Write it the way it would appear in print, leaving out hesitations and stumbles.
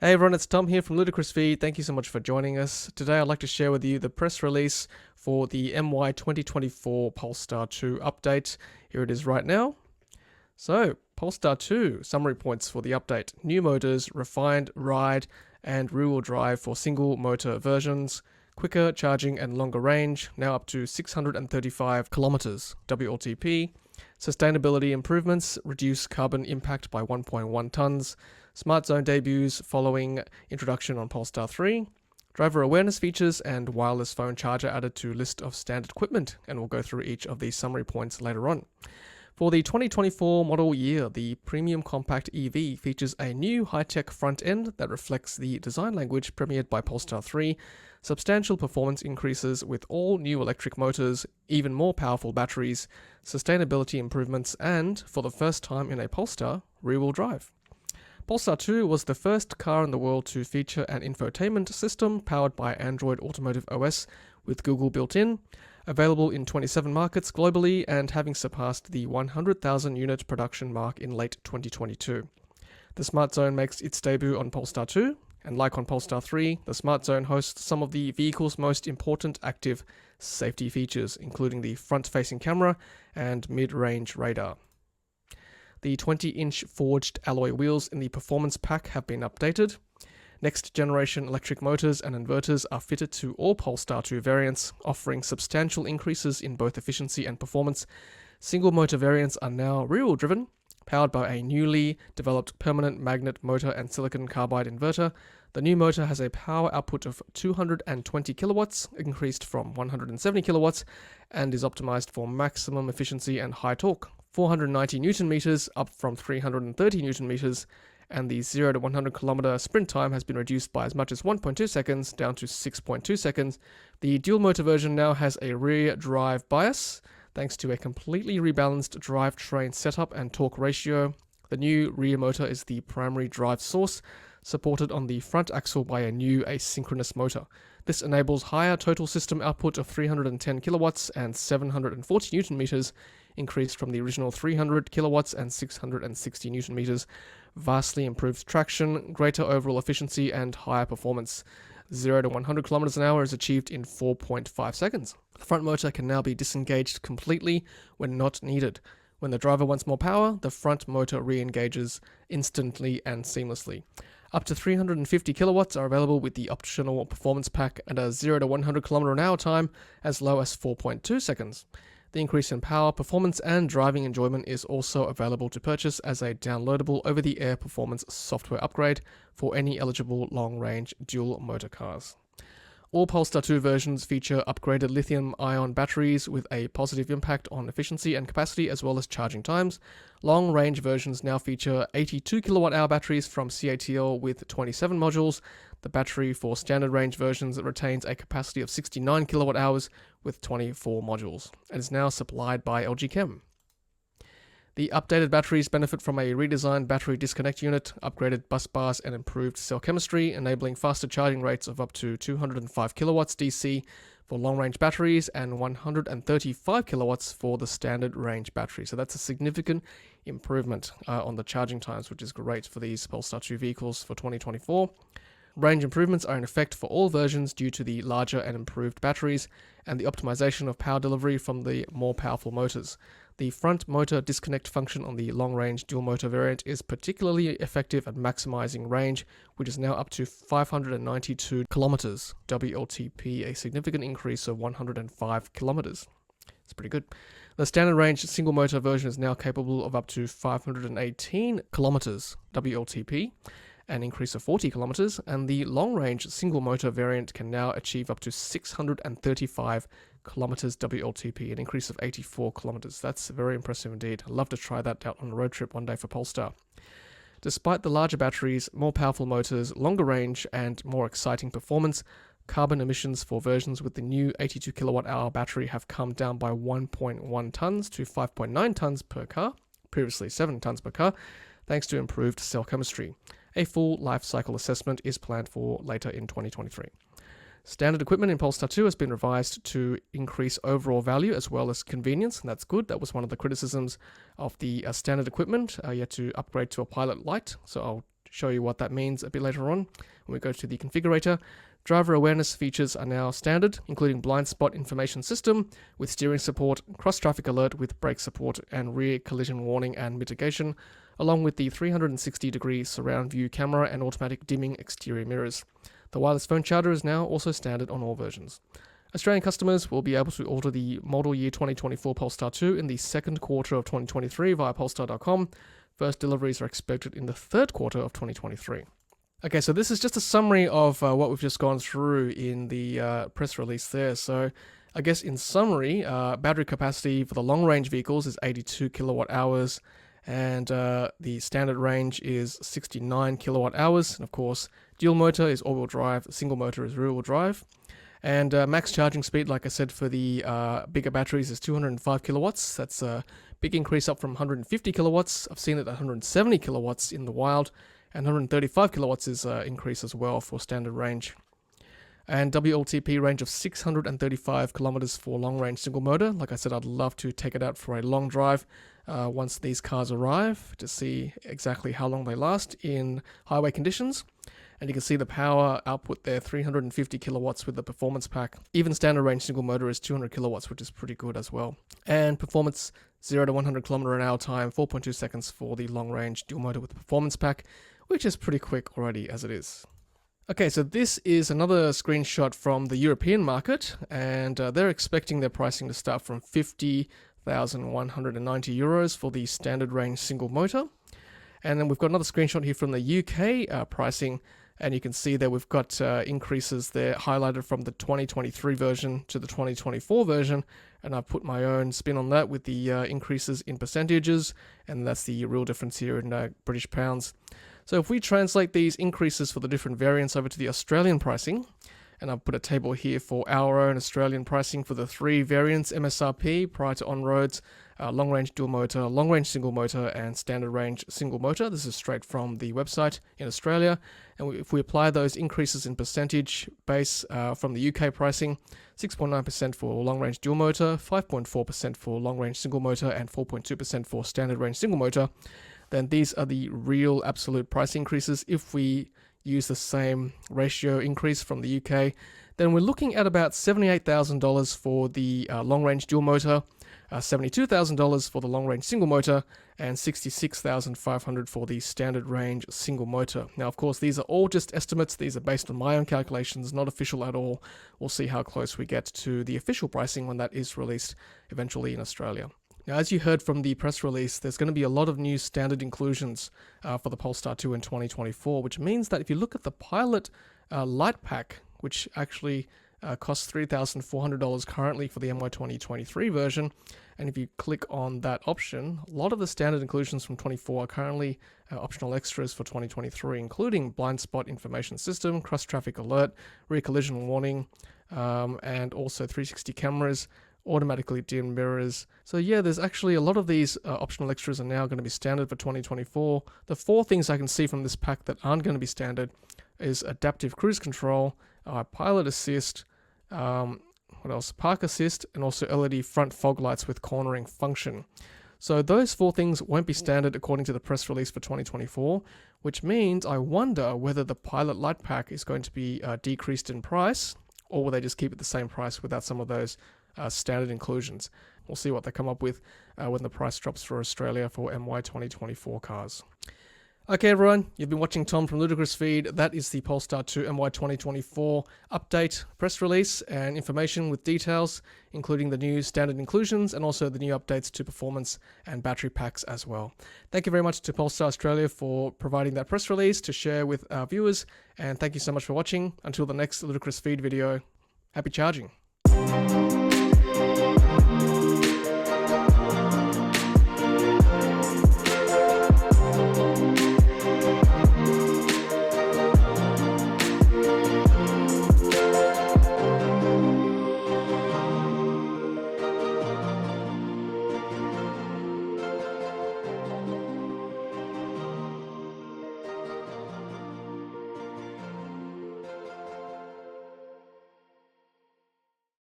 Hey everyone, it's Tom here from Ludicrous Feed. Thank you so much for joining us. Today I'd like to share with you the press release for the MY 2024 Polestar 2 update. Here it is right now. So, Polestar 2, summary points for the update. New motors, refined ride and rear-wheel drive for single motor versions, quicker charging and longer range, now up to 635 kilometers WLTP. Sustainability improvements, reduce carbon impact by 1.1 tons. Smart Zone debuts following introduction on Polestar 3. Driver awareness features and wireless phone charger added to list of standard equipment, and we'll go through each of these summary points later on. For the 2024 model year, the premium compact EV features a new high-tech front end that reflects the design language premiered by Polestar 3, substantial performance increases with all new electric motors, even more powerful batteries, sustainability improvements, and, for the first time in a Polestar, rear-wheel drive. Polestar 2 was the first car in the world to feature an infotainment system powered by Android Automotive OS with Google built in, available in 27 markets globally and having surpassed the 100,000 unit production mark in late 2022. The Smart Zone makes its debut on Polestar 2, and like on Polestar 3, the Smart Zone hosts some of the vehicle's most important active safety features, including the front-facing camera and mid-range radar. The 20-inch forged alloy wheels in the performance pack have been updated. Next-generation electric motors and inverters are fitted to all Polestar 2 variants, offering substantial increases in both efficiency and performance. Single-motor variants are now rear-wheel driven, powered by a newly developed permanent magnet motor and silicon carbide inverter. The new motor has a power output of 220 kilowatts, increased from 170 kilowatts, and is optimized for maximum efficiency and high torque. 490 newton meters, up from 330 newton meters, and the 0 to 100 kilometer sprint time has been reduced by as much as 1.2 seconds down to 6.2 seconds. The dual motor version now has a rear drive bias, thanks to a completely rebalanced drivetrain setup and torque ratio. The new rear motor is the primary drive source, supported on the front axle by a new asynchronous motor. This enables higher total system output of 310 kilowatts and 740 newton meters, increased from the original 300 kilowatts and 660 newton meters, vastly improves traction, greater overall efficiency, and higher performance. 0 to 100 kilometers an hour is achieved in 4.5 seconds. The front motor can now be disengaged completely when not needed. When the driver wants more power, the front motor re-engages instantly and seamlessly. Up to 350 kilowatts are available with the optional performance pack at a 0 to 100 km an hour time as low as 4.2 seconds. The increase in power, performance, and driving enjoyment is also available to purchase as a downloadable over-the-air performance software upgrade for any eligible long-range dual motor cars. All Polestar 2 versions feature upgraded lithium-ion batteries with a positive impact on efficiency and capacity as well as charging times. Long-range versions now feature 82 kilowatt-hour batteries from CATL with 27 modules. The battery for standard range versions retains a capacity of 69 kilowatt-hours with 24 modules and is now supplied by LG Chem. The updated batteries benefit from a redesigned battery disconnect unit, upgraded bus bars, and improved cell chemistry, enabling faster charging rates of up to 205 kilowatts DC for long-range batteries and 135 kilowatts for the standard range battery. So that's a significant improvement on the charging times, which is great for these Polestar 2 vehicles for 2024. Range improvements are in effect for all versions due to the larger and improved batteries and the optimization of power delivery from the more powerful motors. The front motor disconnect function on the long-range dual motor variant is particularly effective at maximizing range, which is now up to 592 kilometers WLTP, a significant increase of 105 kilometers. It's pretty good. The standard range single motor version is now capable of up to 518 kilometers WLTP, an increase of 40 kilometers, and the long-range single motor variant can now achieve up to 635 kilometers WLTP, an increase of 84 kilometers. That's very impressive indeed. I'd love to try that out on a road trip one day for Polestar. Despite the larger batteries, more powerful motors, longer range, and more exciting performance, carbon emissions for versions with the new 82 kilowatt-hour battery have come down by 1.1 tons to 5.9 tons per car, previously 7 tons per car, thanks to improved cell chemistry. A full life cycle assessment is planned for later in 2023. Standard equipment in Polestar 2 has been revised to increase overall value as well as convenience, and that's good. That was one of the criticisms of the standard equipment. You had to upgrade to a Pilot Lite, so I'll show you what that means a bit later on when we go to the configurator. Driver awareness features are now standard, including blind spot information system with steering support, cross-traffic alert with brake support and rear collision warning and mitigation, along with the 360-degree surround view camera and automatic dimming exterior mirrors. The wireless phone charger is now also standard on all versions. Australian customers will be able to order the model year 2024 Polestar 2 in the second quarter of 2023 via polestar.com. First deliveries are expected in the third quarter of 2023. Okay, so this is just a summary of what we've just gone through in the press release there. So I guess in summary, battery capacity for the long-range vehicles is 82 kilowatt hours, and the standard range is 69 kilowatt hours. And of course, dual motor is all-wheel drive, single motor is rear-wheel drive. And max charging speed, like I said, for the bigger batteries is 205 kilowatts. That's a big increase up from 150 kilowatts. I've seen it at 170 kilowatts in the wild, and 135 kilowatts is an increase as well for standard range. And WLTP range of 635 kilometers for long-range single motor. Like I said, I'd love to take it out for a long drive once these cars arrive to see exactly how long they last in highway conditions. And you can see the power output there, 350 kilowatts with the performance pack. Even standard range single motor is 200 kilowatts, which is pretty good as well. And performance 0 to 100 kilometer an hour time, 4.2 seconds for the long range dual motor with the performance pack, which is pretty quick already as it is. Okay, so this is another screenshot from the European market, and they're expecting their pricing to start from 50,190 euros for the standard range single motor. And then we've got another screenshot here from the UK pricing, and you can see that we've got increases there highlighted from the 2023 version to the 2024 version, and I've put my own spin on that with the increases in percentages, and that's the real difference here in British pounds. So if we translate these increases for the different variants over to the Australian pricing, and I've put a table here for our own Australian pricing for the three variants, MSRP, prior to on-roads, long-range dual motor, long-range single motor, and standard range single motor. This is straight from the website in Australia. And if we apply those increases in percentage base from the UK pricing, 6.9% for long-range dual motor, 5.4% for long-range single motor, and 4.2% for standard range single motor, then these are the real absolute price increases. If we use the same ratio increase from the UK, then we're looking at about $78,000 for the long-range dual motor, $72,000 for the long-range single motor, and $66,500 for the standard range single motor. Now, of course, these are all just estimates. These are based on my own calculations, not official at all. We'll see how close we get to the official pricing when that is released eventually in Australia. Now, as you heard from the press release, there's going to be a lot of new standard inclusions for the Polestar 2 in 2024, which means that if you look at the Pilot Lite pack, which actually costs $3,400 currently for the MY 2023 version, and if you click on that option, a lot of the standard inclusions from 24 are currently optional extras for 2023, including blind spot information system, cross-traffic alert, rear collision warning, and also 360 cameras, automatically dim mirrors. So yeah, there's actually a lot of these optional extras are now going to be standard for 2024. The four things I can see from this pack that aren't going to be standard is adaptive cruise control, pilot assist, what else? Park assist, and also LED front fog lights with cornering function. So those four things won't be standard according to the press release for 2024, which means I wonder whether the Pilot Lite pack is going to be decreased in price, or will they just keep it the same price without some of those standard inclusions. We'll see what they come up with when the price drops for Australia for MY 2024 cars. Okay, everyone, you've been watching Tom from Ludicrous Feed. That is the Polestar 2 MY 2024 update, press release, and information with details, including the new standard inclusions and also the new updates to performance and battery packs as well. Thank you very much to Polestar Australia for providing that press release to share with our viewers, and thank you so much for watching. Until the next Ludicrous Feed video, happy charging.